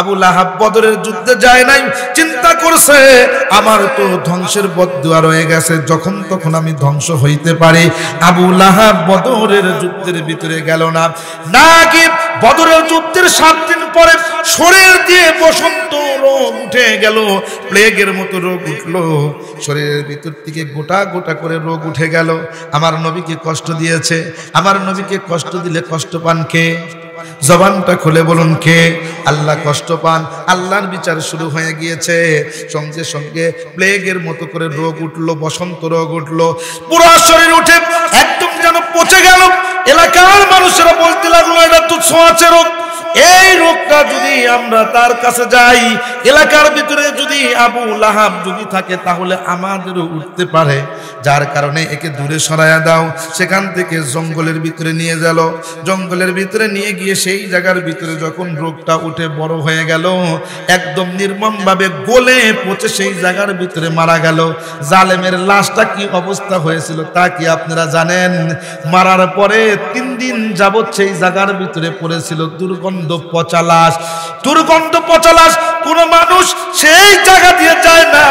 আবু লাহাব বদরের যুদ্ধে যায় নাই, চিন্তা করছে আমার তো ধ্বংসের বদদুয়া রয়ে গেছে, যখন তখন আমি ধ্বংস হইতে পারি। আবু লাহাব বদরের যুদ্ধের ভিতরে গেল না। নাকি বদরের যুদ্ধের 7 দিন পরে শরীর দিয়ে বসন্ত রোগ উঠে গেল, প্লেগের মতো রোগ উঠলো শরীরের ভিতর থেকে, গোটা গোটা করে রোগ উঠে গেল। আমার নবীকে কষ্ট দিয়েছে। আমার নবীকে কষ্ট দিলে কষ্ট পান কে? জবানটা খুলে বলুন কে? আল্লাহ কষ্ট পান। আল্লাহর বিচার শুরু হয়ে গিয়েছে। সঙ্গে সঙ্গে প্লেগের মতো করে রোগ উঠলো, বসন্ত রোগ উঠলো, পুরো শরীর উঠে একদম যেন পচে গেল। এলাকার মানুষেরা বলতে লাগলো এটা তো ছোঁয়াচে রোগ, এই রোগটা যদি আমরা তার কাছে যাই, এলাকার ভিতরে যদি আবু লাহাব যদি থাকে তাহলে আমাদেরও উঠতে পারে, যার কারণে একে দূরে সরাইয়া দাও। সেখান থেকে জঙ্গলের ভিতরে নিয়ে গেল। জঙ্গলের ভিতরে নিয়ে গিয়ে সেই জায়গার ভিতরে যখন রোগটা উঠে বড় হয়ে গেল, একদম নির্মমভাবে গলে পচে সেই জায়গার ভিতরে মারা গেল। জালেমের লাশটা কি অবস্থা হয়েছিল তা কি আপনারা জানেন? মারার পরে 3 দিন যাবৎ সেই জায়গার ভিতরে পড়েছিল দুর্গন্ধ পচা লাশ, দুর্গন্ধ পচা লাশ। কোন মানুষ সেই জায়গা দিয়ে যায় না,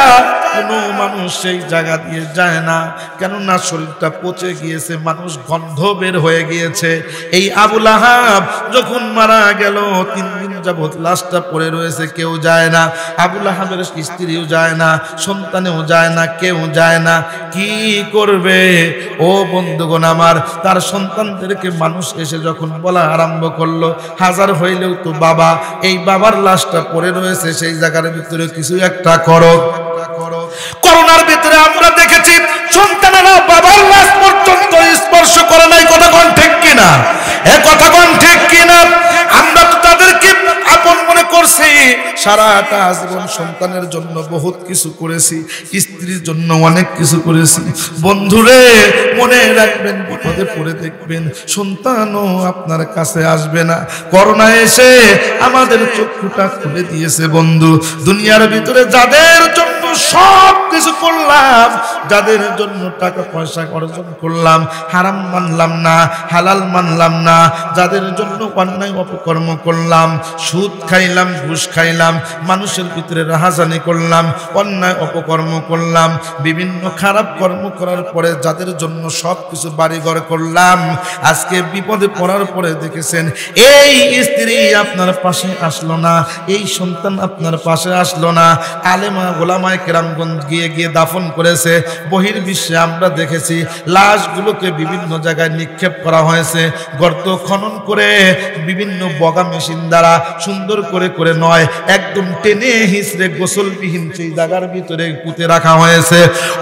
কোন মানুষ সেই জায়গা দিয়ে যায় না, কেননা শরীরটা পচে গিয়েছে, মানুষ গন্ধ বের হয়ে গিয়েছে। এই আবু লাহাব যখন মারা গেল 3 দিন যাবৎ লাশটা পড়ে রয়েছে, কেউ যায় না। আবু লাহাবের স্ত্রীও যায় না, সন্তানেও যায় না, কেউ যায় না। কি করবে ও বন্ধুগণ আমার? তার সন্তানদেরকে মানুষ এসে যখন বলা আরম্ভ করলো, হাজার হইলেও তো বাবা, এই বাবার লাশটা পড়ে রয়েছে সেই জায়গার ভিতরে কিছু একটা করো। করোনার ভিতরে আমরা দেখেছি সন্তানেরা বাবার লাশ পর্যন্ত স্পর্শ করে নাই। কথা কোন ঠিক কিনা? এ কথা কোন ঠিক কিনা? আমরা তো তাদেরকে আপন মনে করছি, সারাটা জীবন সন্তানের জন্য বহুত কিছু করেছি, স্ত্রীর জন্য অনেক কিছু করেছি। বন্ধুরে মনে রাখবেন, বিপদে পড়ে দেখবেন সন্তানও আপনার কাছে আসবে না। করোনা এসে আমাদের চক্ষুটা খুলে দিয়েছে বন্ধু। দুনিয়ার ভিতরে যাদের জন্য সব কিছু করলাম, যাদের জন্য টাকা পয়সা অর্জন করলাম, হারাম মানলাম না, হালাল মানলাম না, যাদের জন্য অন্যায় অপকর্ম করলাম, সুদ খাইলাম, ঘুষ খাইলাম, মানুষের ভিতরে রাহাজানি করলাম, অন্যায় অপকর্ম করলাম, বিভিন্ন খারাপ কর্ম করার পরে যাদের জন্য সব কিছু বাড়িঘর করলাম, আজকে বিপদে পড়ার পরে দেখেছেন এই স্ত্রী আপনার পাশে আসলো না, এই সন্তান আপনার পাশে আসলো না, আলেমা গোলামায়ে কেরামগঞ্জ গিয়ে গিয়ে দাফন করেছে। বহির্বিশ্বে আমরা দেখেছি লাশগুলোকে বিভিন্ন জায়গায় নিক্ষেপ করা হয়েছে, গর্ত খনন করে বিভিন্ন বগা মেশিন দ্বারা সুন্দর করে করে নয়, একদম টেনে হিসড়ে গোসলবিহীন সেই জায়গার ভিতরে পুঁতে রাখা হয়েছে।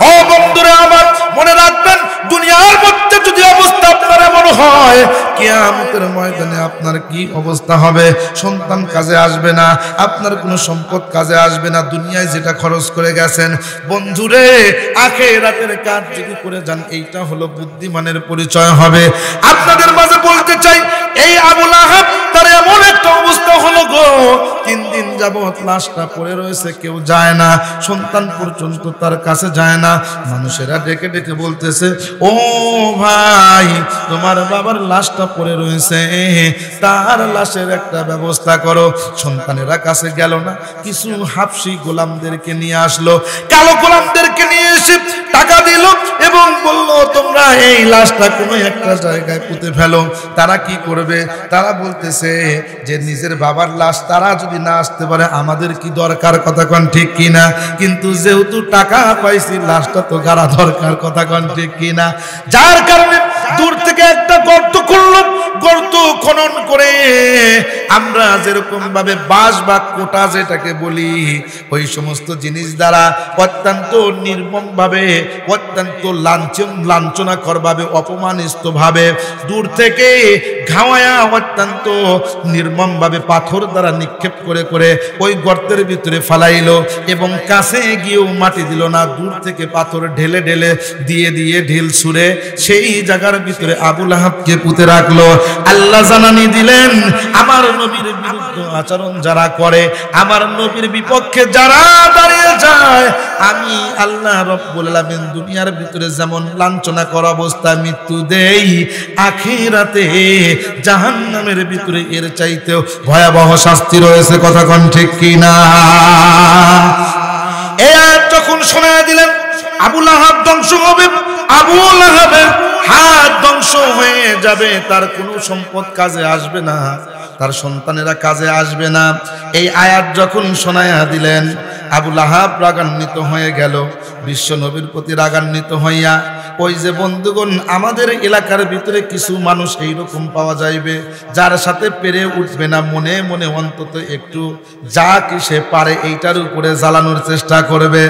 ও বন্ধুরা আমার, মনে রাখবেন দুনিয়ার মধ্যে যদি অবস্থা আপনার এমন হয়, কিয়ামতের ময়দানে আপনার কি অবস্থা হবে? সন্তান কাজে আসবে না, আপনার কোনো সম্পদ কাজে আসবে না, দুনিয়ায় যেটা খরচ করে গেছেন। বন্ধুরে আখিরাতের কাজ যদি করে যান, এইটা হলো বুদ্ধিমানের পরিচয় হবে। আপনাদের মাঝে বলতে চাই, এই আবু লাহাব তার এমন একটা অবস্থা হলো গো, 3 দিন যাবত লাশটা পড়ে রয়েছে, কেউ যায় না, সন্তান পর্যন্ত তার কাছে যায় না। মানুষেরা ডেকে ডেকে বলতেছে, ও ভাই তোমার বাবার লাশটা পড়ে রয়েছে, তার লাশের একটা ব্যবস্থা করো। সন্তানেরা কাছে গেল না, কিছু হাবশি গোলামদেরকে নিয়ে আসলো, কালো গোলামদেরকে নিয়ে এসে টাকা দিল এবং বলল তোমরা এই লাশটা কোনো একটা জায়গায় পুঁতে ফেলো। তারা কি করবে? তারা বলতেছে যে নিজের বাবার লাশ তারা যদি না আসতে পারে আমাদের কি দরকার? কথা কোন ঠিক কিনা? কিন্তু যেহেতু টাকা পাইছি, লাশটা তো গাড়া দরকার। কথা কোন ঠিক কিনা? যার কারণে দূর থেকে একটা গর্ত করল, গর্ত খনন করে আমরা যেরকম ভাবে বাঁশ বা কোটা যেটাকে বলি, ওই সমস্ত জিনিস দ্বারা অত্যন্ত নির্মম ভাবে, অত্যন্ত লাঞ্ছনাকর ভাবে, অপমানিত ভাবে দূর থেকে ঘাওয়ায়া অত্যন্ত নির্মম ভাবে পাথর দ্বারা নিক্ষেপ করে করে ওই গর্তের ভিতরে ফালাইলো এবং কাছে গিয়েও মাটি দিল না, দূর থেকে পাথর ঢেলে ঢেলে দিয়ে দিয়ে ঢিল ছুঁড়ে সেই জায়গার ভিতরে আবু লাহাবকে পুঁতে রাখলো। আল্লাহ জানানি দিলেন আমার নবীর বিরুদ্ধে বিরুদ্ধ আচরণ যারা করে, আমার নবীর বিপক্ষে যারা দাঁড়িয়ে যায়, আমি আল্লাহ রব্বুল আলামিন দুনিয়ার ভিতরে যেমন লাঞ্ছনা করা অবস্থায় মৃত্যু দেই, আখিরাতে জাহান্নামের ভিতরে এর চাইতেও ভয়াবহ শাস্তি রয়েছে। কথা কোন ঠিক কিনা? এই আয়াত যখন শোনায় দিলেন, আবু লাহাব ধ্বংস হবে, আবু লাহাবের হাত ধ্বংস হয়ে যাবে, তার কোনো সম্পদ কাজে আসবে না, তার সন্তানেরা কাজে আসবে না। এই আয়াত যখন শোনায়া দিলেন, আবু লাহাব রাগান্বিত হয়ে গেল। বিশ্ব নবীর প্রতি রাগান্বিত হইয়া, ওই যে বন্ধুগণ, আমাদের এলাকার ভিতরে কিছু মানুষ এইরকম পাওয়া যাইবে যার সাথে পেরে উঠবে না, মনে মনে অন্তত একটু যা কি সে পারে এইটার উপরে জ্বালানোর চেষ্টা করবে।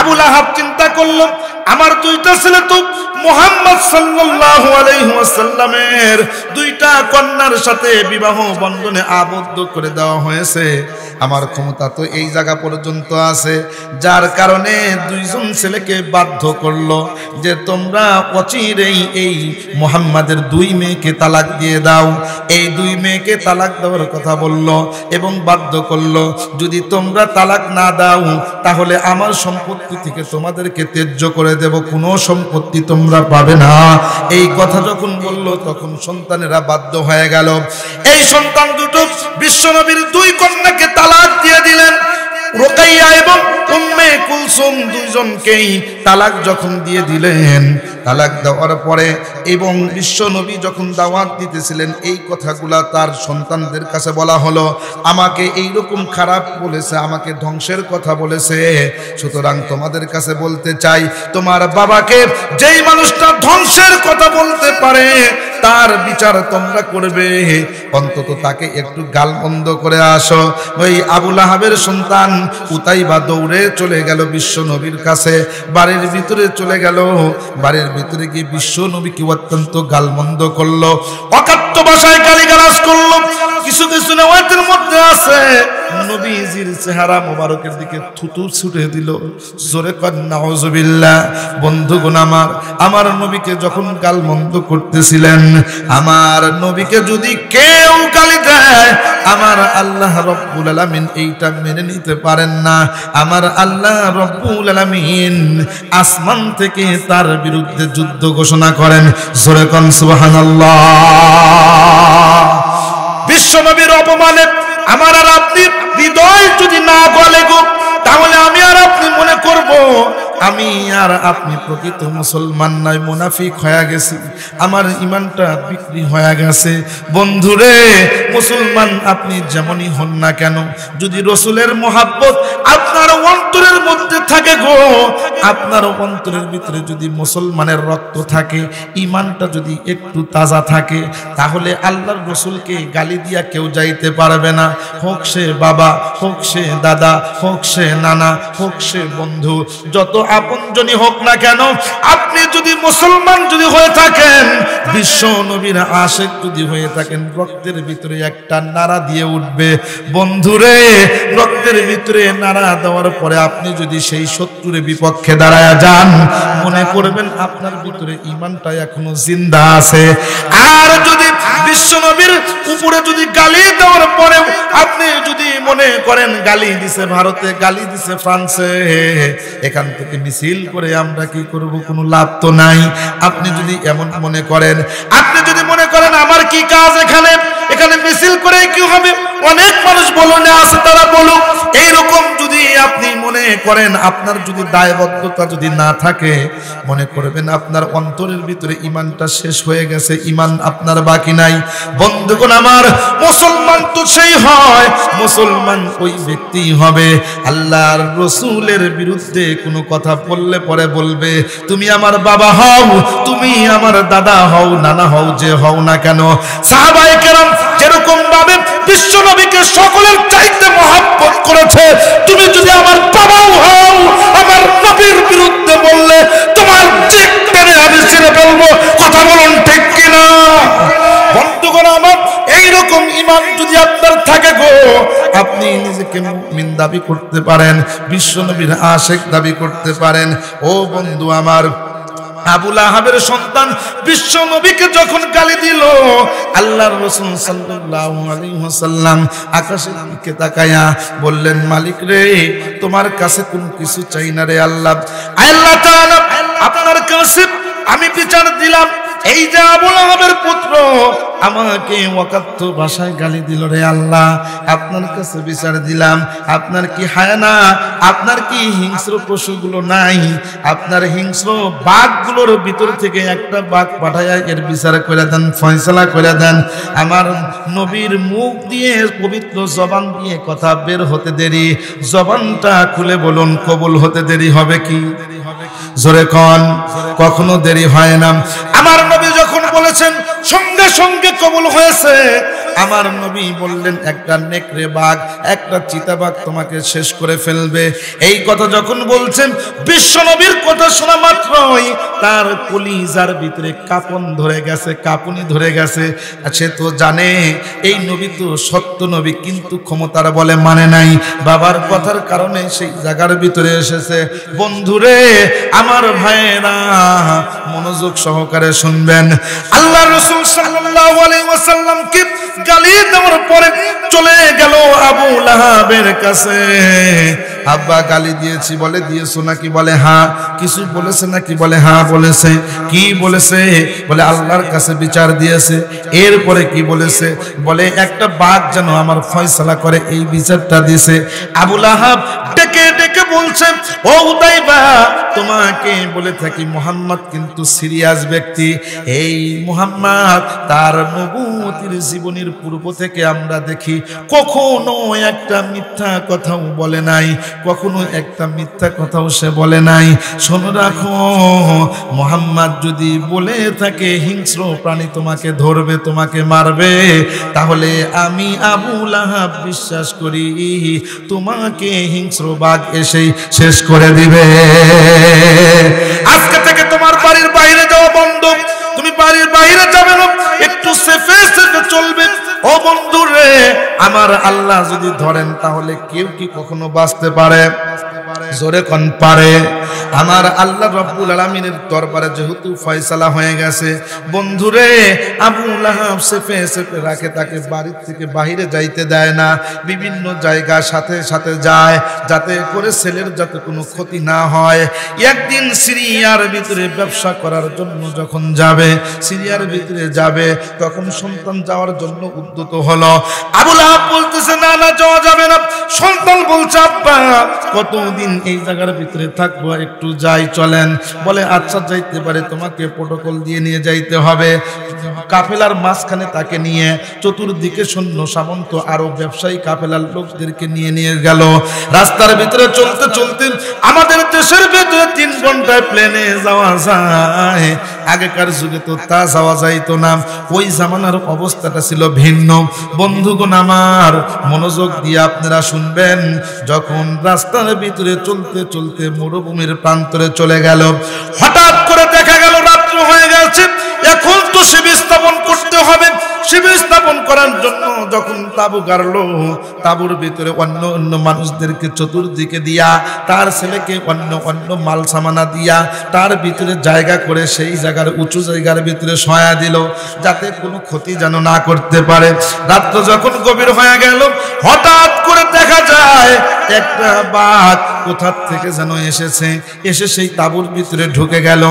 আবু লাহাব চিন্তা করলো, আমার দুইটা ছেলে তো মুহাম্মদ সাল্লাল্লাহু আলাইহি ওয়াসাল্লামের দুইটা কন্যার সাথে বিবাহ বন্ধনে আবদ্ধ করে দেওয়া হয়েছে, আমার ক্ষমতা তো এই জায়গা পর্যন্ত আছে, যার কারণে দুইজন ছেলেকে বাধ্য করলো যে তোমরা অচিরেই এই মুহাম্মাদের দুই মেয়েকে তালাক দিয়ে দাও। এই দুই মেয়েকে তালাক দেওয়ার কথা বলল এবং বাধ্য করলো, যদি তোমরা তালাক না দাও তাহলে আমার সম্পত্তি থেকে তোমাদেরকে ত্যায্য করে দেব, কোনো সম্পত্তি তোমরা পাবে না। এই কথা যখন বলল তখন সন্তানেরা বাধ্য হয়ে গেল। এই সন্তান দুটো বিশ্বনবীর দুই কন্যাকে তালাক দিয়ে দিলেন। রুকাইয়া এবং উম্মে কুলসুম দুইজনকেই তালাক যখন দিয়ে দিলেন, তালাক দেওয়ার পরে এবং বিশ্বনবী যখন দাওয়াত দিতেছিলেন, এই কথাগুলা তার সন্তানদের কাছে বলা হলো, আমাকে এইরকম খারাপ বলেছে, আমাকে ধ্বংসের কথা বলেছে, সুতরাং তোমাদের কাছে বলতে চাই, তোমার বাবাকে যেই মানুষটা ধ্বংসের কথা বলতে পারে তার বিচার তোমরা করবে, অন্তত তাকে একটু গালমন্দ করে আসো। ওই আবু লাহাবের সন্তান উতাইবা দৌড়ে চলে গেল বিশ্ব নবীর কাছে, বাড়ির ভিতরে চলে গেল। বাড়ির ভিতরে গিয়ে বিশ্ব নবীকে অত্যন্ত গালমন্দ করলো, অকাট্য ভাষায় গালিগালাজ করলো। কিছু কিছু নেওয়াতের মধ্যে আছে নবীজির চেহারা মোবারকের দিকে থুতু ছুটে দিল। জোরে কর নাউজুবিল্লাহ। বন্ধুগণ, আমার নবীকে যখন গালমন্দ করতেছিলেন, আমার নবীকে যদি কেউ গালি দেয়, আমার আল্লাহ রব্বুল আলামিন এইটা মেনে নিতে পারেন না। আমার আল্লাহ রব্বুল আলামিন আসমান থেকে তার বিরুদ্ধে যুদ্ধ ঘোষণা করেন। জোরে কোন সুবহানাল্লাহ। বিশ্বনবীর অপমানে আমার আর আপনি হৃদয় যদি না গলে গো, তাহলে আমি আর আপনি মনে করব আমি আর আপনি প্রকৃত মুসলমান নয়, মুনাফিক হয়ে গেছি, আমার ইমানটা বিক্রি হয়ে গেছে। বন্ধুরে, মুসলমান আপনি যেমনই হন না কেন, যদি রসুলের মহাব্বত আপনার অন্তরের মধ্যে থাকে গো, আপনার অন্তরের ভিতরে যদি মুসলমানের রক্ত থাকে, ইমানটা যদি একটু তাজা থাকে, তাহলে আল্লাহর রসুলকে গালি দিয়া কেউ যাইতে পারবে না। হোক সে বাবা, হোক সে দাদা, হোক সে নানা, হোক সে বন্ধু, যত আপনজনই হোক না কেন, আপনি যদি মুসলমান যদি হয়ে থাকেন, বিশ্ব নবীর আশিক যদি হয়ে থাকেন, রক্তের ভিতরে একটা নাড়া দিয়ে উঠবে। বন্ধুরে, রক্তের ভিতরে নাড়া দেওয়ার পরে আপনি যদি সেই শত্রুর বিপক্ষে দাঁড়ায় যান, মনে করবেন আপনার ভিতরে ইমানটা এখনো জিন্দা আছে। আর যদি বিশ্ব নবীর উপরে যদি গালি দেওয়ার পরে আপনি যদি মনে করেন গালি দিছে ভারতে, গালি দিছে ফ্রান্সে, এখান থেকে মিছিল করে আমরা কি করব, কোনো লাভ তো নাই। আপনি যদি এমন মনে করেন, আপনি যদি মনে করেন আমার কি কাজ এখানে, এখানে মিছিল করে কি হবে, অনেক মানুষ বলনে আছে তারা বলুক, এইরকম যদি আপনি মনে করেন, আপনার যদি দায়বদ্ধতা যদি না থাকে, মনে করবেন আপনার অন্তরের ভিতরে ইমানটা শেষ হয়ে গেছে, ইমান আপনার বাকি নাই। বন্ধুগণ আমার, মুসলমান তো সেই হয়, মুসলমান ওই ব্যক্তি হবে আল্লাহর রসুলের বিরুদ্ধে কোনো কথা বললে পরে বলবে, তুমি আমার বাবা হও, তুমি আমার দাদা হও, নানা হও, যে হও না কেন। সাহাবায়ে কেরাম যেরকম ভাবে বিশ্ব নবীকে সকলের চাইতে মহব্বত করেছে, তুমি যদি আমার বাবাও হও, আমার নবীর বিরুদ্ধে বললে তোমার জিভ টেনে আমি ছেড়ে ফেলবো। কথা বলুন ঠিক কিনা? বন্ধুগণ আমার, এইরকম ঈমান যদি আপনার থাকে গো, আপনি নিজেকে মুমিন দাবি করতে পারেন, বিশ্ব নবীর আশিক দাবি করতে পারেন। ও বন্ধু আমার, আবু লাহাবের সন্তান বিশ্ব নবীকে যখন গালি দিল, আল্লাহর রাসূল সাল্লাল্লাহু আলাইহি ওয়াসাল্লাম আকাশের দিকে তাকায়া বললেন, মালিক রে, তোমার কাছে কোনো কিছু চাই না রে আল্লাহ। আল্লাহ তাআলা আপনার কাছে আমি বিচার দিলাম, এই যে আবু লাহাবের পুত্র আমাকে ওয়াকাত্ত ভাষায় গালি দিল রে আল্লাহ, আপনার কাছে বিচার দিলাম, আপনার কি হায়া না? আপনার কি হিংস্র পশুগুলো নাই? আপনার হিংস্র বাঘগুলোর ভিতর থেকে একটা বাঘ পাঠায়া এর বিচার করে দেন, ফয়সালা করে দেন। আমার নবীর মুখ দিয়ে, পবিত্র জবান দিয়ে কথা বের হতে দেরি, জবানটা খুলে বলুন, কবুল হতে দেরি হবে কি? জোরে কোন, কখনো দেরি হয় না। আমার নবী যখন বলেছেন সঙ্গে সঙ্গে কবুল হয়েছে। আমার নবী বললেন, একটা নেকড়ে বাঘ, একটা চিতাবাঘ তোমাকে শেষ করে ফেলবে। এই কথা যখন বলছেন, বিশ্ব নবীর কথা শোনা মাত্রই তার কলিজার ভিতরে কাঁপন ধরে গেছে, কাঁপুনি ধরে গেছে। সে তো জানে এই নবী তো সত্য নবী, কিন্তু ক্ষমতার বলে মানে নাই, বাবার কথার কারণে সেই জায়গার ভিতরে এসেছে। বন্ধুরে, আমার ভাইয়েরা, মনোযোগ সহকারে শুনবেন। আল্লাহ রাসূল সাল্লাল্লাহু আলাইহি ওয়াসাল্লাম কি গালি দেওয়ার পরে চলে গেল আবু লাহাবের কাছে। আব্বা গালি দিয়েছি বলে, দিয়েছো নাকি? বলে হ্যাঁ। কিছু বলেছে নাকি? বলে হ্যাঁ বলেছে। কি বলেছে? বলে আল্লাহর কাছে বিচার দিয়েছে। এরপরে কি বলেছে? বলে একটা বাঘ যেন আমার ফয়সালা করে, এই বিচারটা দিয়েছে। আবু লাহাব ডেকে ডেকে বলছে, ও উতাইবা, তোমাকে বলে থাকি মুহাম্মদ কিন্তু সিরিয়াস ব্যক্তি। এই মুহাম্মদ তার নবুয়তির জীবনের পূর্ব থেকে আমরা দেখি কখনো একটা মিথ্যা কথাও বলে নাই, কখনো একটা মিথ্যা কথাও সে বলে নাই। শোনো রাখো, মুহাম্মদ যদি বলে থাকে হিংস্র প্রাণী তোমাকে ধরবে, তোমাকে মারবে, তাহলে আমি আবু লাহাব বিশ্বাস করি তোমাকে হিংস্র বাঘ এসেই শেষ করে দিবে। আজকে থেকে তোমার বাড়ির বাইরে যাওয়া বন্ধ, তুমি বাড়ির বাইরে যাবে না, একটু সেফে সেফে চলবে। ও বন্ধু রে, আমার আল্লাহ যদি ধরেন তাহলে কেউ কি কখনো বাঁচতে পারে? জোরে কোন পারে? আমার আল্লাহ রাব্বুল আলামিনের দরবারে যেহেতু ফয়সালা হয়ে গেছে, বন্ধুরে, আবু লাহাব সেফে সেফে রাখে, তাকে বাড়ির থেকে বাইরে যাইতে দেয় না। বিভিন্ন জায়গা সাথে সাথে যায়, যাতে করে ছেলের যাতে কোনো ক্ষতি না হয়। একদিন সিরিয়ার ভিতরে ব্যবসা করার জন্য যখন যাবে, সিরিয়ার ভিতরে যাবে, তখন সন্তান যাওয়ার জন্য উদ্যত হলো। আবু লাহাব বলতেছে, না না, যাওয়া যাবে না। সন্তান বলছে, আব্বা কতদিন এই জায়গার ভিতরে থাকবো, একটু যাই চলেন। বলে আচ্ছা, যাইতে পারে, তোমাকে প্রটোকল দিয়ে নিয়ে যাইতে হবে। কাফেলার মাঝখানে তাকে নিয়ে চতুর্দিকে সৈন্য সামন্ত আরো ব্যবসায়ী কাফেলার লোকদেরকে নিয়ে নিয়ে গেল। রাস্তার ভিতরে চলতে চলতে, আমাদের দেশের ভিতরে 3 ঘন্টায় প্লেনে যাওয়া যায়, আগেকার যুগে তো তা যাওয়া যাইতো না। ওই জামানার অবস্থাটা ছিল ভিন্ন। বন্ধুগণ আমার, মনোযোগ দিয়ে আপনারা শুনবেন। যখন রাস্তার ভিতরে চলতে চলতে মরুভূমির প্রান্তরে চলে গেল, হঠাৎ করে দেখা গেল রাত্র হয়ে গেছে। এখন তো শিবির স্থাপন করতে হবে। শিবির স্থাপন করার জন্য যখন তাবু গাড়লো, তাবুর ভিতরে অন্য অন্য মানুষদেরকে চতুর্দিকে দিয়া, তার ছেলেকে অন্য অন্য মাল সামানা দিয়া, তার ভিতরে জায়গা করে সেই জায়গার উঁচু জায়গার ভিতরে শোয়া দিল, যাতে কোনো ক্ষতি যেন না করতে পারে। রাত্র যখন গভীর হয়ে গেল, হঠাৎ করে দেখা যায় একটা বাঘ কোথা থেকে যেন এসেছে, এসে সেই তাবুর ভিতরে ঢুকে গেল।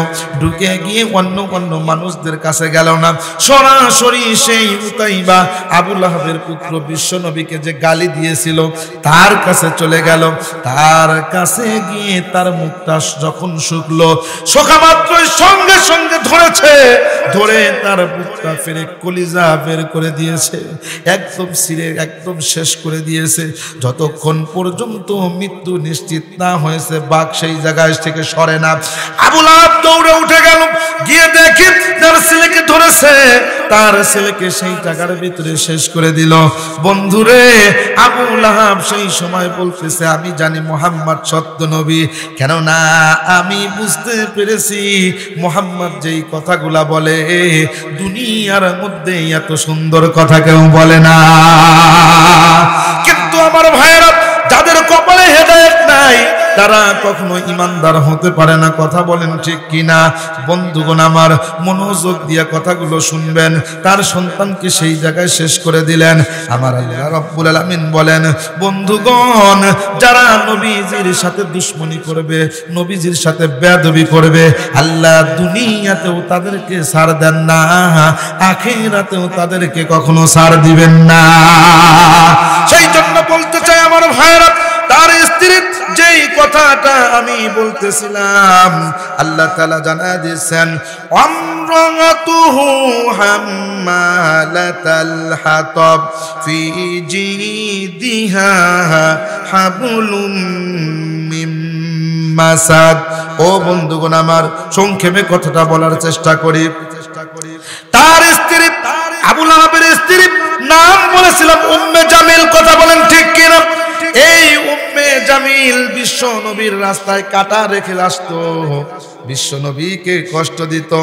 ঢুকে গিয়ে অন্য অন্য মানুষদের কাছে গেল না, সরাসরি সেই উতাইবা আবু লাহাবের পুত্র বিশ্ব নবীকে যে গালি দিয়েছিল তার কাছে চলে গেল। তার কাছে গিয়ে তার মুখটা যখন শুকলো, শোকা মাত্রই সঙ্গে সঙ্গে ধরেছে, ধরে তার বুকটা ফেরে কলিজা বের করে দিয়েছে, একদম ছিঁড়ে একদম শেষ করে দিয়েছে। যতক্ষণ পর্যন্ত মৃত্যু নিশ্চিত না হয়েছে, বাঘ সেই জায়গায় থেকে সরে না। আবু লাহাব দৌড়ে উঠে গেল, গিয়ে দেখে তার ছেলেকে ধরেছে, তার ছেলেকে সেই জায়গার ভিতরে শেষ করে দিল। বন্ধুরে, আবু লাহাব সেই সময় বলতেছে, আমি জানি মুহাম্মদ সত্য নবী, কেননা আমি বুঝতে পেরেছি মুহাম্মদ যেই কথাগুলা বলে দুনিয়ার মধ্যে এত সুন্দর কথা কেউ বলে না। কিন্তু আমার ভাইয়েরা, যাদের কপালে হেদায়েত নাই, তারা কখনো ঈমানদার হতে পারে না। কথা বলেন ঠিক কিনা? বন্ধুগণ আমার, মনোযোগ দিয়ে কথাগুলো শুনবেন। তার সন্তানকে সেই জায়গায় শেষ করে দিলেন। আমার আল্লাহ রাব্বুল আলামিন বলেন, বন্ধুগণ যারা নবীজির সাথে দুশমনি করবে, নবীজির সাথে বেয়াদবি করবে, আল্লাহ দুনিয়াতেও তাদেরকে ছাড় দেন না, আখিরাতেও তাদেরকে কখনো ছাড় দিবেন না। সেই জন্য বলতে চাই আমার ভাইরা, তার স্ত্রীর যেই কথাটা আমি বলতেছিলাম, আল্লাহ তাআলা জানা দিয়েছেন, আমরাতুহু হাম্মালাতাল হাতাব ফি জিদিহা হাবলুম মিন মাসাদ। ও বন্ধুগণ আমার, সংক্ষেপে কথাটা বলার চেষ্টা করি। তার স্ত্রী, আবু লাহাবের স্ত্রী নাম বলেছিলাম উম্মে জামিল। কথা বলেন ঠিক কিনা? এই উম্মে জামিল বিশ্ব নবীর রাস্তায় কাঁটা রেখে আসতো, বিশ্ব নবীকে কষ্ট দিত।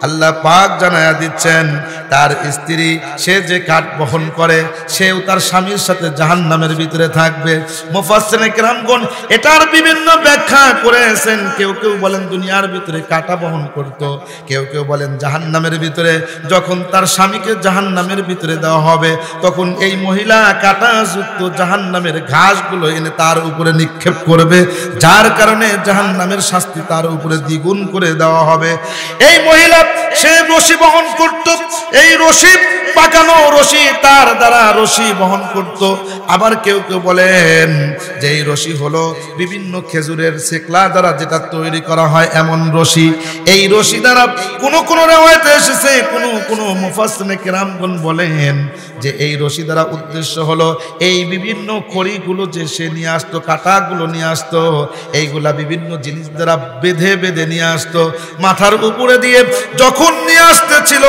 আল্লাহ পাক জানায়া দিচ্ছেন, তার স্ত্রী সে যে কাঠ বহন করে, সেও তার স্বামীর সাথে জাহান্নামের ভিতরে থাকবে। মুফাসসিরিনে কেরামগণ এটার বিভিন্ন ব্যাখ্যা করেছেন। কেউ কেউ বলেন দুনিয়ার ভিতরে কাঁটা বহন করত, কেউ কেউ বলেন জাহান্নামের ভিতরে। যখন তার স্বামীকে জাহান্নামের ভিতরে দেওয়া হবে, তখন এই মহিলা কাঁটাযুক্ত জাহান্নামের ঘাসগুলো এনে তার উপরে নিক্ষেপ করবে, যার কারণে জাহান্নামের শাস্তি তার উপরে দ্বিগুণ করে দেওয়া হবে। এই মহিলা সে রশি বহন করত, এই রশি পাকানো রশি, তার দ্বারা রশি বহন করত। আবার কেউ কেউ বলেন যে এই রশি হলো বিভিন্ন খেজুরের শেকলা দ্বারা যেটা তৈরি করা হয় এমন রশি। এই রশি দ্বারা কোন কোন রিওয়ায়াতে এসেছে, কোন মুফাসসিরিনে কেরামগণ বলেন যে এই রশি দ্বারা উদ্দেশ্য হলো এই বিভিন্ন খড়িগুলো যে সে নিয়ে আসতো, কাঁটাগুলো নিয়ে আসতো, এইগুলা বিভিন্ন জিনিস দ্বারা বেঁধে বেঁধে নিয়ে আসতো মাথার উপরে দিয়ে। যখন নিয়ে আসতেছিল,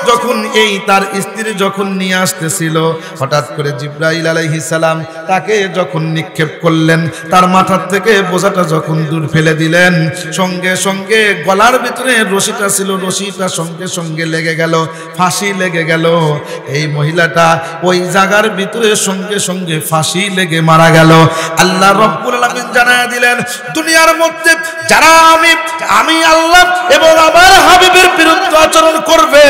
যখন এই তার স্ত্রী যখন নিয়ে আসতেছিল, হঠাৎ করে জিবরাইল আলাইহিস সালাম তাকে যখন নিক্ষেপ করলেন, তার মাথার থেকে বোঝাটা যখন দূর ফেলে দিলেন, সঙ্গে সঙ্গে গলার ভিতরে রশিটা ছিল, রশিটা সঙ্গে সঙ্গে লেগে গেল, ফাঁসি লেগে গেল। এই মহিলাটা ওই জায়গার ভিতরে সঙ্গে সঙ্গে ফাঁসি লেগে মারা গেল। আল্লাহ রাব্বুল আলামিন জানায়া দিলেন, দুনিয়ার মধ্যে যারা আমি আল্লাহ এবং আমার হাবিবের বিরুদ্ধে আচরণ করবে,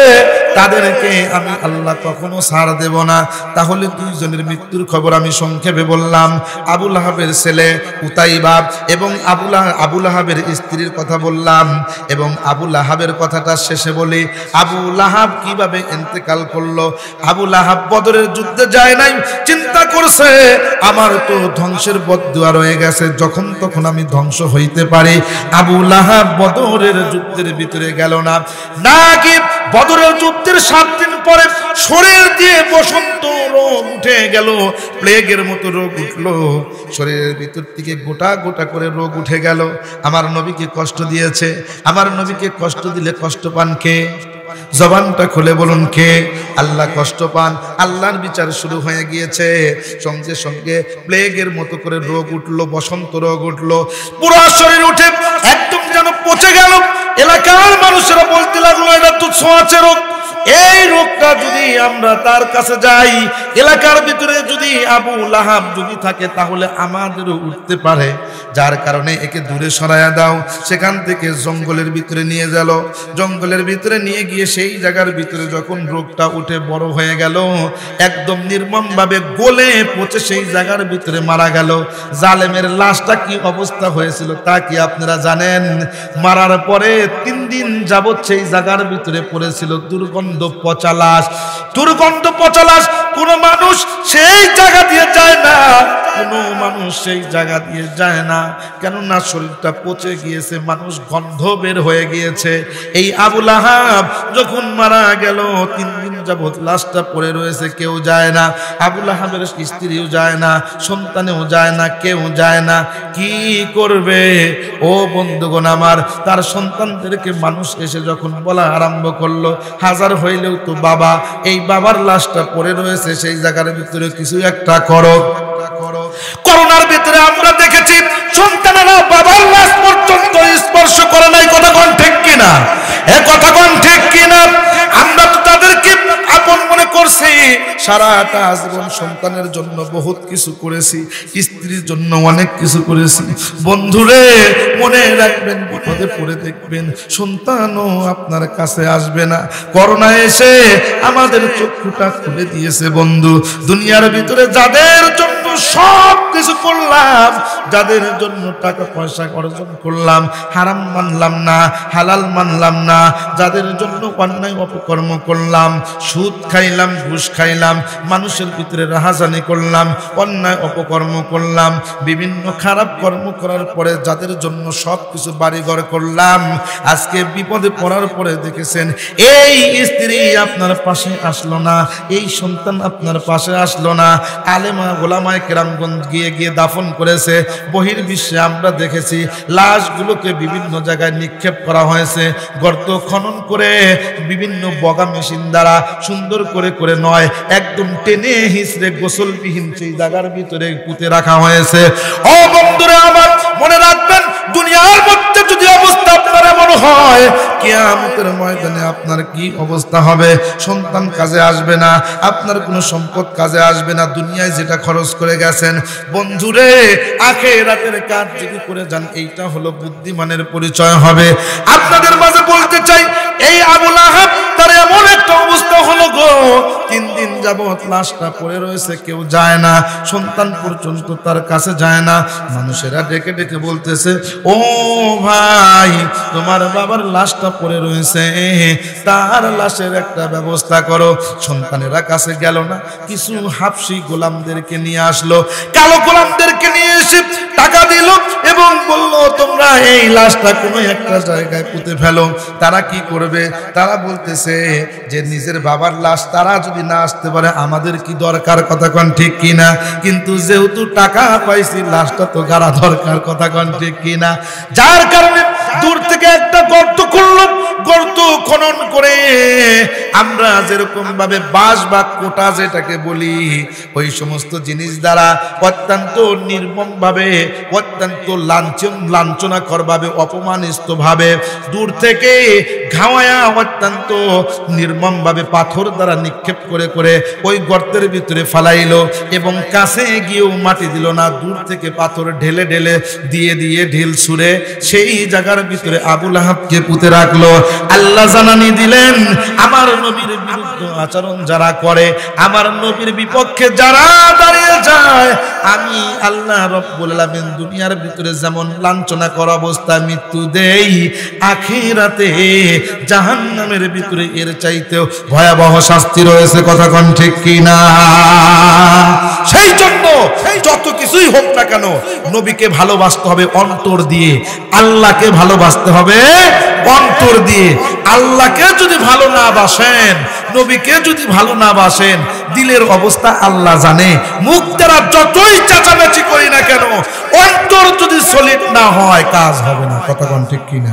তাদেরকে আমি আল্লাহ কখনো ছাড় দেব না। তাহলে দুইজনের মৃত্যুর খবর আমি সংক্ষেপে বললাম। আবু লাহাবের ছেলে উতাইবা এবং আবু লাহাবের স্ত্রীর কথা বললাম, এবং আবু লাহাবের কথাটা শেষে বলি। আবু লাহাব কিভাবে ইন্তেকাল করলো? আবু লাহাব বদরের যুদ্ধে যায় নাই, চিন্তা করছে আমার তো ধ্বংসের বদদুয়া রয়ে গেছে, যখন তখন আমি ধ্বংস হইতে পারি। আবু লাহাব বদরের যুদ্ধের ভিতরে গেল না। নাকি বদরের যুদ্ধের 7 দিন পরে শরীর দিয়ে বসন্ত রোগ উঠে গেল, প্লেগের মতো রোগ উঠলো শরীরের ভিতর থেকে, গোটা গোটা করে রোগ উঠে গেল। আমার নবীকে কষ্ট দিয়েছে। আমার নবীকে কষ্ট দিলে কষ্ট পান কে? জবানটা খুলে বলুন কে? আল্লাহ কষ্ট পান। আল্লাহর বিচার শুরু হয়ে গিয়েছে। সঙ্গে সঙ্গে প্লেগের মতো করে রোগ উঠলো, বসন্ত রোগ উঠলো, পুরো শরীর উঠে একদম যেন পচে গেল। এলাকার মানুষেরা বলতে লাগলো এটা তো ছোঁয়াচে রোগ। এই রোগটা যদি আমরা তার কাছে যাই, এলাকার ভিতরে যদি আবু লাহাব যদি থাকে, তাহলে আমাদেরও উঠতে পারে, যার কারণে একে দূরে সরাইয়া দাও। সেখান থেকে জঙ্গলের ভিতরে নিয়ে গেল। জঙ্গলের ভিতরে নিয়ে গিয়ে সেই জায়গার ভিতরে যখন রোগটা উঠে বড় হয়ে গেল, একদম নির্মমভাবে গলে পচে সেই জায়গার ভিতরে মারা গেল। জালেমের লাশটা কি অবস্থা হয়েছিল তা কি আপনারা জানেন? মারার পরে 3 দিন যাবত সেই জায়গার ভিতরে পড়েছিল দুর্গন্ধ পচা লাশ, দুর্গন্ধ পচা লাশ। কোন মানুষ সেই জায়গা দিয়ে যায় না, কোন মানুষ সেই জায়গা দিয়ে যায় না, কেননা শরীরটা পচে গিয়েছে, মানুষ গন্ধ বের হয়ে গিয়েছে। এই আবু লাহাব যখন মারা গেল, 3 দিন যাবত লাশটা পড়ে রয়েছে, কেউ যায় না। আবু লাহাবের স্ত্রীও যায় না, সন্তানেও যায় না, কেউ যায় না। কি করবে? ও বন্ধুগণ আমার, তার সন্তানদেরকে মানুষ এসে যখন বলা আরম্ভ করলো, হাজার হইলেও তো বাবা, এই বাবার লাশটা পড়ে রয়েছে, সেই জায়গার ভিতরে কিছু একটা করো। করোনার ভিতরে আমরা দেখেছি সন্তানেরা বাবার লাশ পর্যন্ত স্পর্শ করে নাই। কথা কোন ঠিক কিনা? কথা কোন ঠিক কিনা? আমরা তো তাদেরকে আপন মনে করছি, সারাটা জীবন সন্তানের জন্য বহুত কিছু করেছি, স্ত্রীর জন্য অনেক কিছু করেছি। বন্ধুরে মনে রাখবেন, বিপদে পড়ে দেখবেন সন্তানও আপনার কাছে আসবে না। করোনা এসে আমাদের চক্ষুটা খুলে দিয়েছে বন্ধু। দুনিয়ার ভিতরে যাদের জন্য সব কিছু করলাম, যাদের জন্য টাকা পয়সা অর্জন করলাম, হারাম মানলাম না, হালাল মানলাম না, যাদের জন্য অন্যায় অপকর্ম করলাম, সুদ খাইলাম, ঘুষ খাইলাম, মানুষের ভিতরে রাহাজানি করলাম, অন্যায় অপকর্ম করলাম, বিভিন্ন খারাপ কর্ম করার পরে যাদের জন্য সব কিছু বাড়িঘর করলাম, আজকে বিপদে পড়ার পরে দেখেছেন এই স্ত্রী আপনার পাশে আসলো না, এই সন্তান আপনার পাশে আসলো না, আলেমা গোলামায়ে কেরামগঞ্জ গিয়ে গিয়ে দাফন করেছে। বহির্বিশ্বে আমরা দেখেছি লাশগুলোকে বিভিন্ন জায়গায় নিক্ষেপ করা হয়েছে, গর্ত খনন করে বিভিন্ন বগা মেশিন দ্বারা সুন্দর করে করে নয়, একদম টেনে হিঁচড়ে গোসলবিহীন সেই জায়গার ভিতরে পুঁতে রাখা হয়েছে। ও বন্ধুরা আমার, মনে রাখবেন দুনিয়ার মধ্যে যদি অবস্থা আপনার এমন হয়, কিয়ামতের ময়দানে আপনার কি অবস্থা হবে? সন্তান কাজে আসবে না, আপনার কোনো সম্পদ কাজে আসবে না, দুনিয়ায় যেটা খরচ করে গেছেন। বন্ধুরে আখিরাতের কাজ যদি করে যান, এইটা হলো বুদ্ধিমানের পরিচয় হবে। আপনাদের মাঝে বলতে চাই, এই আবু লাহাব তার এমন একটা অবস্থা হলো গো, 3 দিন যাবত লাশটা পড়ে রয়েছে, কেউ যায় না, সন্তান পর্যন্ত তার কাছে যায় না। মানুষেরা ডেকে ডেকে বলতেছে, ও ভাই তোমার বাবার লাশটা পড়ে রয়েছে, তার লাশের একটা ব্যবস্থা করো। সন্তানেরা কাছে গেল না, কিছু হাবশি গোলামদেরকে নিয়ে আসলো, কালো গোলামদেরকে নিয়ে এসে টাকা দিল এবং বলল তোমরা এই লাশটা কোনো একটা জায়গায় পুঁতে ফেলো। তারা কি করবে? তারা বলতেছে যে নিজের বাবার লাশ তারা যদি না আসতে পারে আমাদের কি দরকার, কথা কন ঠিক কিনা? কিন্তু যেহেতু টাকা পাইছি, লাশটা তো গাড়া দরকার, কথা কন ঠিক কিনা? যার কারণে দূর থেকে একটা গর্ত করলো, গর্ত খনন করে আমরা যেরকম ভাবে বাঁশ বা কোটা যেটাকে বলি, ওই সমস্ত জিনিস দ্বারা অত্যন্ত নির্মম ভাবে, অত্যন্ত লাঞ্ছনাকর ভাবে, অপমানিত ভাবে দূর থেকে ঘাওয়ায়া অত্যন্ত নির্মম ভাবে পাথর দ্বারা নিক্ষেপ করে করে ওই গর্তের ভিতরে ফালাইলো এবং কাছে গিয়েও মাটি দিল না, দূর থেকে পাথর ঢেলে ঢেলে দিয়ে দিয়ে ঢিল ছুঁড়ে সেই জায়গার ভিতরে আবু লাহাবকে পুঁতে রাখলো। আল্লাহ জানানি দিলেন, আমার নবীর বিরুদ্ধে আচরণ যারা করে, আমার নবীর বিপক্ষে যারা দাঁড়িয়ে যায়, আমি আল্লাহ রব্বুল আলামিন দুনিয়ার ভিতরে যেমন লাঞ্ছনা করা অবস্থায় মৃত্যু দেই, আখিরাতে জাহান্নামের ভিতরে এর চাইতেও ভয়াবহ শাস্তি রয়েছে, কথা কোন ঠিক কিনা? সেই জন্য যত কিছুই হোক না কেন, নবীকে ভালোবাসতে হবে অন্তর দিয়ে, আল্লাহকে ভালোবাসতে হবে অন্তর দিয়ে। আল্লাহকে যদি ভালো না বাসেন, নবীকে যদি ভালো না বাসেন, দিলের অবস্থা আল্লাহ জানে। মুখ দ্বারা যতই চেঁচামেচি করি না কেন, অন্তর যদি সলিড না হয় কাজ হবে না, কথা কোন ঠিক কিনা?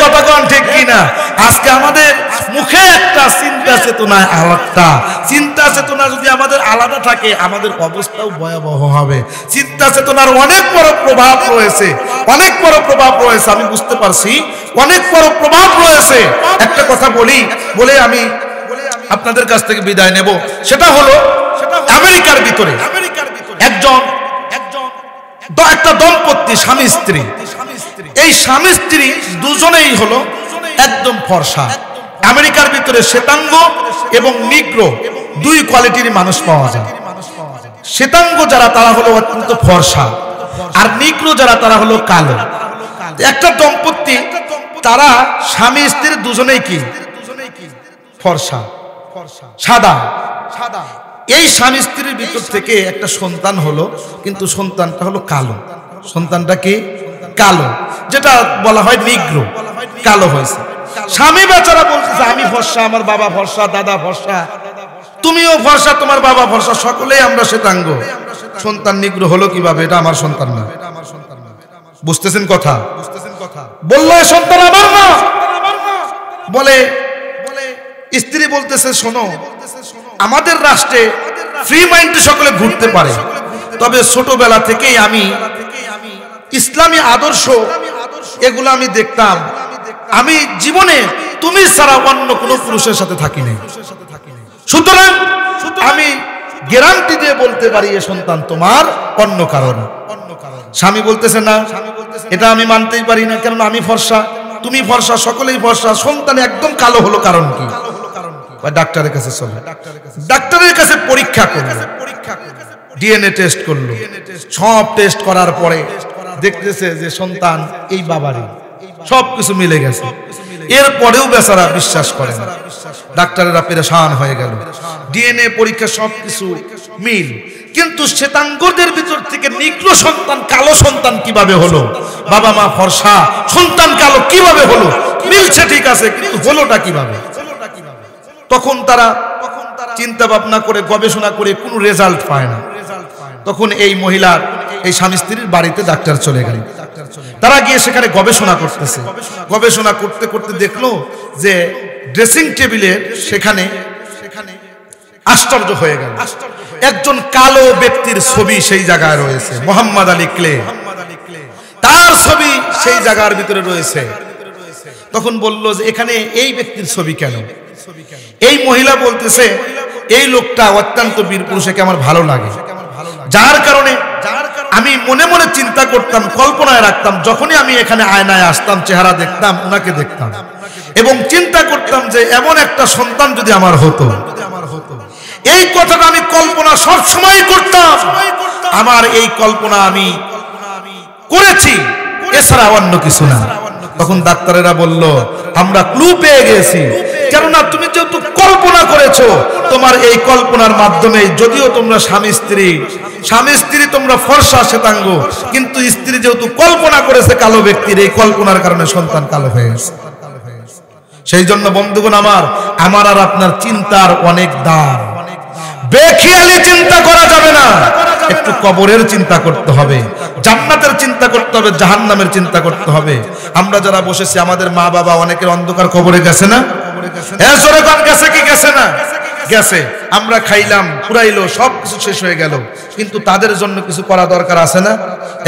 কথা কোন ঠিক কিনা? আজকে আমাদের মুখে একটা চিন্তা চেতনা, আরেকটা চিন্তা চেতনা যদি আমাদের আলাদা থাকে, আমাদের অবস্থাও ভয়াবহ হবে। চিন্তা চেতনার অনেক বড় প্রভাব রয়েছে, অনেক বড় প্রভাব রয়েছে, আমি বুঝতে পারছি অনেক বড় প্রভাব রয়েছে। একটা কথা বলে আমি আপনাদের কাছ থেকে বিদায় নেব। সেটা হলো আমেরিকার ভিতরে একটা দম্পতি, স্বামী স্ত্রী। এই স্বামী স্ত্রী দুজনেই হলো একদম ফর্সা। আমেরিকার ভিতরে শ্বেতাঙ্গ এবং নিগ্রো দুই কোয়ালিটির মানুষ পাওয়া যায়। শ্বেতাঙ্গ যারা তারা হলো অত্যন্ত ফর্সা, আর নিগ্রো যারা তারা হলো কালো। একটা দম্পতি, তারা স্বামী স্ত্রী দুজনেই কি ফর্সা, সাদা। এই স্বামী স্ত্রীর ভিতর থেকে একটা সন্তান হলো, কিন্তু সন্তানটা হলো কালো। সন্তানটা কি কালো, যেটা বলা হয় নিগ্রো, কালো হয়েছে। স্বামী বেচারা বলতেছে আমি ফর্সা, আমার বাবা ফর্সা, দাদা ফর্সা, তুমিও ফর্সা, তোমার বাবা ফর্সা, সকলেই আমরা শ্বেতাঙ্গ। সন্তান নিগ্রো হলো কিভাবে? এটা আমার সন্তান না। বুঝতেছেন কথা? বললো সন্তান আমার না। বলে স্ত্রী বলতেছে শোনো, আমাদের রাষ্ট্রে ফ্রি মাইন্ডে সকলে ঘুরতে পারে, তবে ছোটবেলা থেকেই আমি ইসলামী আদর্শ এগুলো আমি দেখতাম। আমি জীবনে তুমি ছাড়া অন্য কোনো পুরুষের সাথে থাকিনি। সুতরাং আমি গ্যারান্টি দিয়ে বলতে পারি এ সন্তান তোমার অন্য কারণ। স্বামী বলতেছে না, এটা আমি মানতেই পারি না, কারণ আমি ফর্সা, তুমি ফর্সা, সকলেই ফর্সা, সন্তান একদম কালো হলো কারণ কি? ডাক্তারের কাছে চলো, ডাক্তারের কাছে পরীক্ষা করলো, ডিএনএ টেস্ট করলো, সব টেস্ট করার পরে দেখতেছে যে সন্তান এই বাবারই, সবকিছু মিলে গেছে। এরপরেও বেচারা বিশ্বাস করে না, ডাক্তারেরা পেরেশান হয়ে গেল। ডিএনএ পরীক্ষা সবকিছু মিল, কিন্তু শ্বেতাঙ্গদের ভিতর থেকে নিগ্র সন্তান কালো সন্তান কিভাবে হলো? বাবা মা ফর্সা, সন্তান কালো কিভাবে হলো? মিলছে ঠিক আছে, কিন্তু হলোটা কিভাবে? তখন তারা চিন্তা ভাবনা করে গবেষণা করে কোনো রেজাল্ট পায় না। তখন এই মহিলার, এই স্বামী স্ত্রীর বাড়িতে ডাক্তার চলে গেল। তারা গিয়ে সেখানে গবেষণা করতেছে। গবেষণা করতে করতে দেখলো যে ড্রেসিং টেবিলের সেখানে আশ্চর্য হয়ে গেল, একজন কালো ব্যক্তির ছবি সেই জায়গায় রয়েছে, মোহাম্মদ আলী ক্লে, তার ছবি সেই জায়গার ভিতরে রয়েছে। তখন বলল যে এখানে এই ব্যক্তির ছবি কেন? এই মহিলা বলতেছে এই লোকটা অত্যন্ত বীর পুরুষ, একে আমার ভালো লাগে, যার কারণে আমি মনে মনে চিন্তা করতাম, কল্পনায় রাখতাম, যখনই আমি এখানে আয়নায় আসতাম, চেহারা দেখতাম, ওনাকে দেখতাম এবং চিন্তা করতাম যে এমন একটা সন্তান যদি আমার হতো। এই কথাটা আমি কল্পনা সব সময় করতাম, আমার এই কল্পনা আমি করেছি, এছাড়া অন্য কিছু না। তখন ডাক্তারেরা বলল আমরা ক্লু পেয়ে গেছি, কেননা তুমি যেহেতু কল্পনা করেছো, তোমার এই কল্পনার মাধ্যমে, যদিও তোমরা স্বামী স্ত্রী তোমরা ফর্সা শ্বেতাঙ্গ, কিন্তু স্ত্রী যেহেতু কল্পনা করেছে কালো ব্যক্তির, এই কল্পনার কারণে সন্তান কালো হয়ে গেছে। সেই জন্য বন্ধুগণ আমার আর আপনার চিন্তার অনেক দাম, বেখেয়ালি চিন্তা করা যাবে না, একটু কবরের চিন্তা করতে হবে, জান্নাতের চিন্তা করতে হবে, জাহান্নামের চিন্তা করতে হবে। আমরা যারা বসেছি, আমাদের মা বাবা অনেকের অন্ধকার কবরে গেছে না? গেছে কি গেছে না? গেছে। আমরা খাইলাম, পুরাইলো, সবকিছু শেষ হয়ে গেল, কিন্তু তাদের জন্য কিছু করা দরকার আছে না?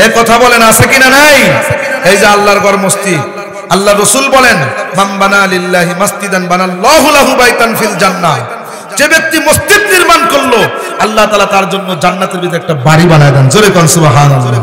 এ কথা বলেন, আছে কিনা নাই? এই যে আল্লাহর ঘর মসজিদ, আল্লাহ রাসূল বলেন মান বানা লিল্লাহি মাসজিদান বানাল্লাহু লাহু বাইতান ফিল জান্নাহ, যে ব্যক্তি মসজিদ নির্মাণ করলো, আল্লাহ তাআলা তার জন্য জান্নাতের ভিতরে একটা বাড়ি বানায় দেন। জোরে কোন সুবহানাল্লাহ।